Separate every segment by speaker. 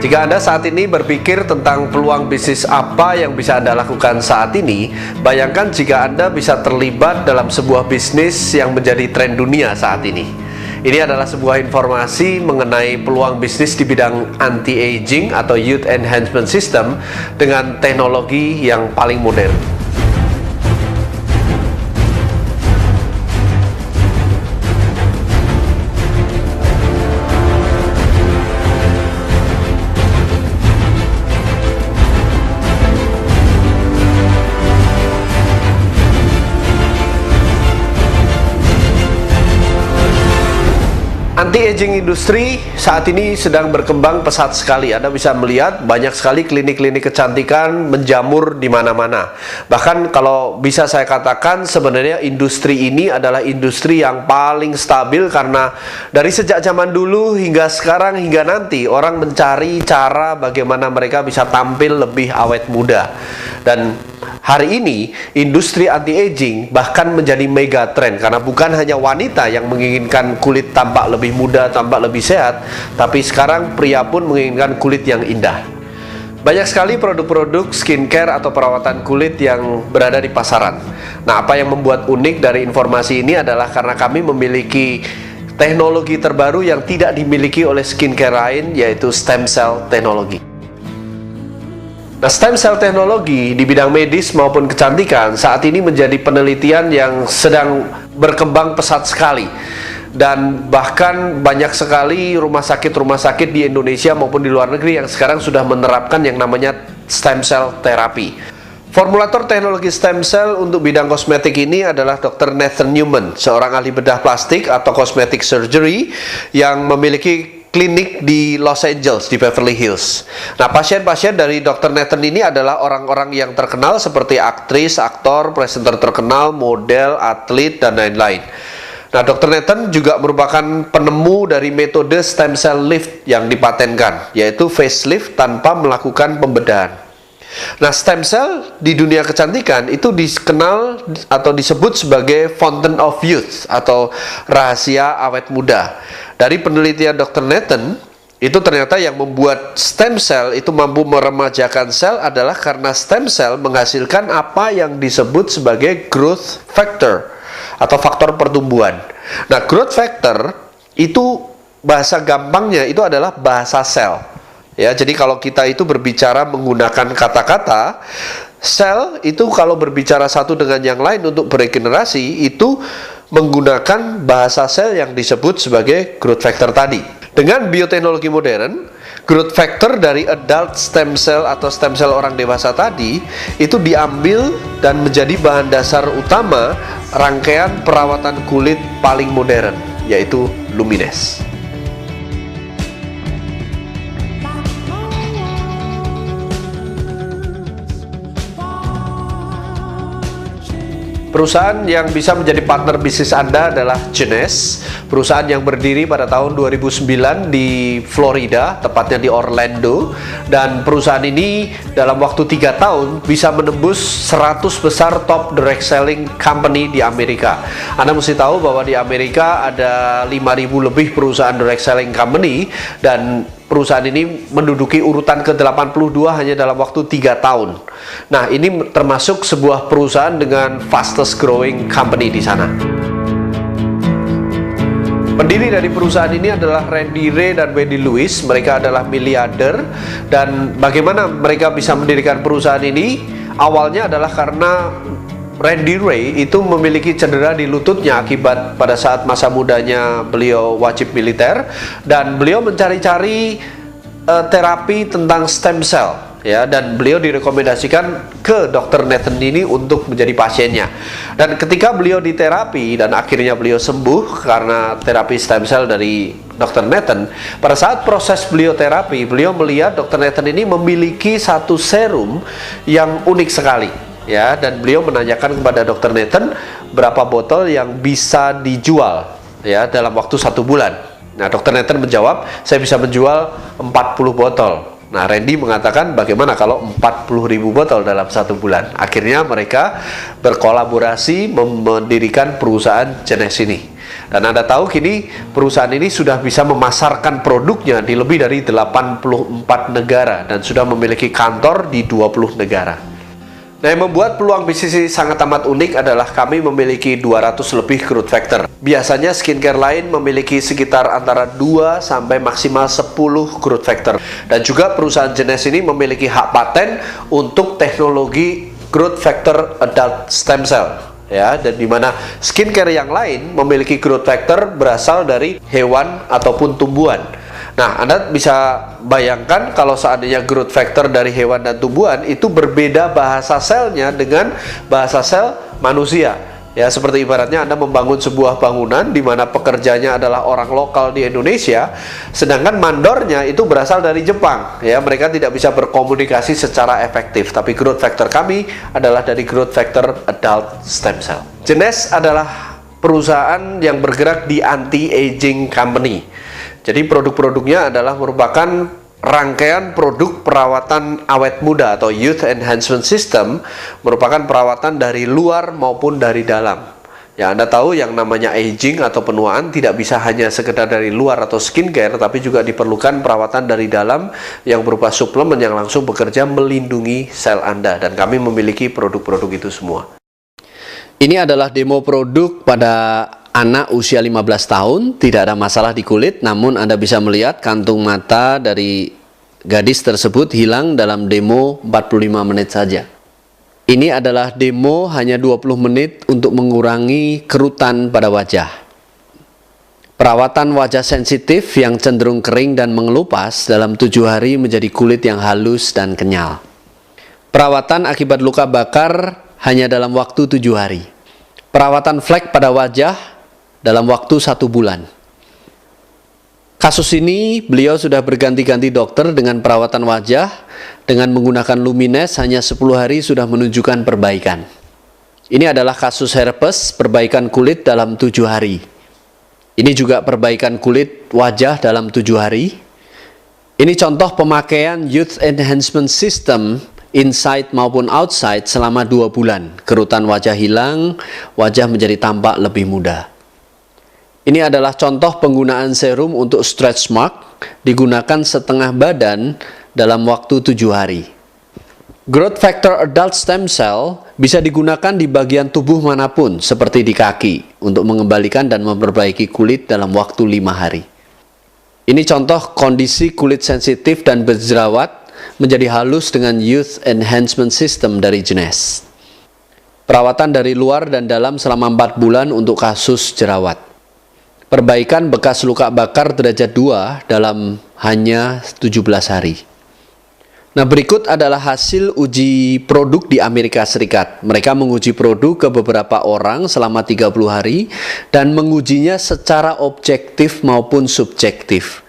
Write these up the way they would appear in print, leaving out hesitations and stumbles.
Speaker 1: Jika Anda saat ini berpikir tentang peluang bisnis apa yang bisa Anda lakukan saat ini, bayangkan jika Anda bisa terlibat dalam sebuah bisnis yang menjadi tren dunia saat ini. Ini adalah sebuah informasi mengenai peluang bisnis di bidang anti-aging atau youth enhancement system dengan teknologi yang paling modern. Anti-aging industri saat ini sedang berkembang pesat sekali. Anda bisa melihat banyak sekali klinik-klinik kecantikan menjamur di mana-mana. Bahkan kalau bisa saya katakan sebenarnya industri ini adalah industri yang paling stabil karena dari sejak zaman dulu hingga sekarang hingga nanti orang mencari cara bagaimana mereka bisa tampil lebih awet muda. Dan hari ini industri anti-aging bahkan menjadi mega trend karena bukan hanya wanita yang menginginkan kulit tampak lebih muda, tampak lebih sehat, tapi sekarang pria pun menginginkan kulit yang indah. Banyak sekali produk-produk skincare atau perawatan kulit yang berada di pasaran. Nah, apa yang membuat unik dari informasi ini adalah karena kami memiliki teknologi terbaru yang tidak dimiliki oleh skincare lain, yaitu stem cell teknologi. Nah, stem cell teknologi di bidang medis maupun kecantikan saat ini menjadi penelitian yang sedang berkembang pesat sekali. Dan bahkan banyak sekali rumah sakit di Indonesia maupun di luar negeri yang sekarang sudah menerapkan yang namanya stem cell terapi. Formulator teknologi stem cell untuk bidang kosmetik ini adalah Dr. Nathan Newman, seorang ahli bedah plastik atau cosmetic surgery yang memiliki klinik di Los Angeles, di Beverly Hills. Nah, pasien-pasien dari Dr. Nathan ini adalah orang-orang yang terkenal seperti aktris, aktor, presenter terkenal, model, atlet, dan lain-lain. Nah, Dr. Nathan juga merupakan penemu dari metode stem cell lift yang dipatenkan, yaitu facelift tanpa melakukan pembedahan. Nah, stem cell di dunia kecantikan itu dikenal atau disebut sebagai fountain of youth atau rahasia awet muda. Dari penelitian Dr. Nathan, itu ternyata yang membuat stem cell itu mampu meremajakan sel adalah karena stem cell menghasilkan apa yang disebut sebagai growth factor atau faktor pertumbuhan. Nah, growth factor itu bahasa gampangnya itu adalah bahasa sel. Ya, jadi kalau kita itu berbicara menggunakan kata-kata, sel itu kalau berbicara satu dengan yang lain untuk beregenerasi itu menggunakan bahasa sel yang disebut sebagai growth factor tadi. Dengan bioteknologi modern, growth factor dari adult stem cell atau stem cell orang dewasa tadi itu diambil dan menjadi bahan dasar utama rangkaian perawatan kulit paling modern, yaitu Lumines. Perusahaan yang bisa menjadi partner bisnis Anda adalah Genes, perusahaan yang berdiri pada tahun 2009 di Florida, tepatnya di Orlando, dan perusahaan ini dalam waktu 3 tahun bisa menembus 100 besar top direct selling company di Amerika. Anda mesti tahu bahwa di Amerika ada 5.000 lebih perusahaan direct selling company, dan perusahaan ini menduduki urutan ke-82 hanya dalam waktu 3 tahun. Nah, ini termasuk sebuah perusahaan dengan fastest growing company di sana. Pendiri dari perusahaan ini adalah Randy Ray dan Wendy Lewis. Mereka adalah miliarder. Dan bagaimana mereka bisa mendirikan perusahaan ini? Awalnya adalah karena Randy Ray itu memiliki cedera di lututnya akibat pada saat masa mudanya beliau wajib militer, dan beliau mencari-cari terapi tentang stem cell, ya, dan beliau direkomendasikan ke Dr. Nathan ini untuk menjadi pasiennya. Dan ketika beliau diterapi dan akhirnya beliau sembuh karena terapi stem cell dari Dr. Nathan, pada saat proses beliau terapi, beliau melihat Dr. Nathan ini memiliki satu serum yang unik sekali. Ya, dan beliau menanyakan kepada Dr. Nathan berapa botol yang bisa dijual, ya, dalam waktu 1 bulan. Nah, Dr. Nathan menjawab, saya bisa menjual 40 botol. Nah, Randy mengatakan bagaimana kalau 40.000 botol dalam 1 bulan. Akhirnya mereka berkolaborasi mendirikan perusahaan Genes ini. Dan Anda tahu kini perusahaan ini sudah bisa memasarkan produknya di lebih dari 84 negara dan sudah memiliki kantor di 20 negara. Nah, yang membuat peluang bisnis ini sangat amat unik adalah kami memiliki 200 lebih growth factor. Biasanya skincare lain memiliki sekitar antara 2 sampai maksimal 10 growth factor. Dan juga perusahaan Genesh ini memiliki hak paten untuk teknologi growth factor adult stem cell. Ya, dan dimana skincare yang lain memiliki growth factor berasal dari hewan ataupun tumbuhan. Nah, Anda bisa bayangkan kalau seandainya growth factor dari hewan dan tumbuhan itu berbeda bahasa selnya dengan bahasa sel manusia. Ya, seperti ibaratnya Anda membangun sebuah bangunan di mana pekerjanya adalah orang lokal di Indonesia, sedangkan mandornya itu berasal dari Jepang. Ya, mereka tidak bisa berkomunikasi secara efektif. Tapi growth factor kami adalah dari growth factor adult stem cell. Genesh adalah perusahaan yang bergerak di anti-aging company. Jadi produk-produknya adalah merupakan rangkaian produk perawatan awet muda atau Youth Enhancement System, merupakan perawatan dari luar maupun dari dalam. Ya, Anda tahu yang namanya aging atau penuaan tidak bisa hanya sekedar dari luar atau skincare, tapi juga diperlukan perawatan dari dalam yang berupa suplemen yang langsung bekerja melindungi sel Anda, dan kami memiliki produk-produk itu semua. Ini adalah demo produk pada anak usia 15 tahun, tidak ada masalah di kulit, namun Anda bisa melihat kantung mata dari gadis tersebut hilang dalam demo 45 menit saja. Ini adalah demo hanya 20 menit untuk mengurangi kerutan pada wajah. Perawatan wajah sensitif yang cenderung kering dan mengelupas dalam 7 hari menjadi kulit yang halus dan kenyal. Perawatan akibat luka bakar hanya dalam waktu 7 hari. Perawatan flek pada wajah dalam waktu 1 bulan. Kasus ini beliau sudah berganti-ganti dokter dengan perawatan wajah dengan menggunakan Lumines, hanya 10 hari sudah menunjukkan perbaikan. Ini adalah kasus herpes, perbaikan kulit dalam 7 hari. Ini juga perbaikan kulit wajah dalam 7 hari. Ini contoh pemakaian Youth Enhancement System inside maupun outside selama 2 bulan. Kerutan wajah hilang, wajah menjadi tampak lebih muda. Ini adalah contoh penggunaan serum untuk stretch mark, digunakan setengah badan dalam waktu 7 hari. Growth factor adult stem cell bisa digunakan di bagian tubuh manapun, seperti di kaki, untuk mengembalikan dan memperbaiki kulit dalam waktu 5 hari. Ini contoh kondisi kulit sensitif dan berjerawat menjadi halus dengan Youth Enhancement System dari Genesh. Perawatan dari luar dan dalam selama 4 bulan untuk kasus jerawat. Perbaikan bekas luka bakar derajat 2 dalam hanya 17 hari. Nah, berikut adalah hasil uji produk di Amerika Serikat. Mereka menguji produk ke beberapa orang selama 30 hari dan mengujinya secara objektif maupun subjektif.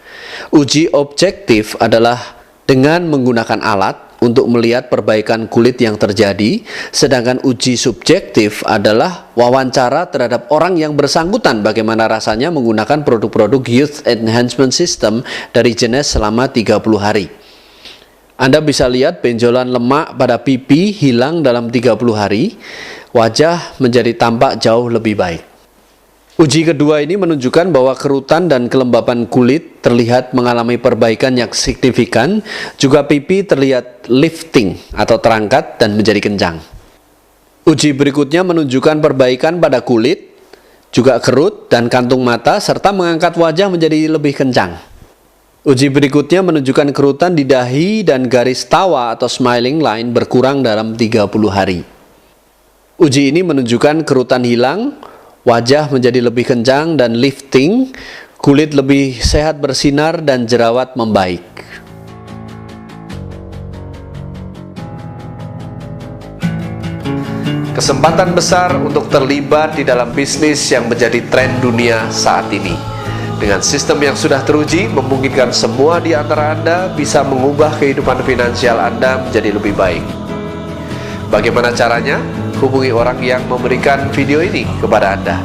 Speaker 1: Uji objektif adalah dengan menggunakan alat untuk melihat perbaikan kulit yang terjadi, sedangkan uji subjektif adalah wawancara terhadap orang yang bersangkutan bagaimana rasanya menggunakan produk-produk Youth Enhancement System dari Genesh selama 30 hari. Anda bisa lihat benjolan lemak pada pipi hilang dalam 30 hari, wajah menjadi tampak jauh lebih baik. Uji kedua ini menunjukkan bahwa kerutan dan kelembapan kulit terlihat mengalami perbaikan yang signifikan, juga pipi terlihat lifting atau terangkat dan menjadi kencang. Uji berikutnya menunjukkan perbaikan pada kulit, juga kerut dan kantung mata, serta mengangkat wajah menjadi lebih kencang. Uji berikutnya menunjukkan kerutan di dahi dan garis tawa atau smiling line berkurang dalam 30 hari. Uji ini menunjukkan kerutan hilang, wajah menjadi lebih kencang dan lifting, kulit lebih sehat bersinar dan jerawat membaik. Kesempatan besar untuk terlibat di dalam bisnis yang menjadi tren dunia saat ini. Dengan sistem yang sudah teruji, memungkinkan semua di antara Anda bisa mengubah kehidupan finansial Anda menjadi lebih baik. Bagaimana caranya? Hubungi orang yang memberikan video ini kepada Anda.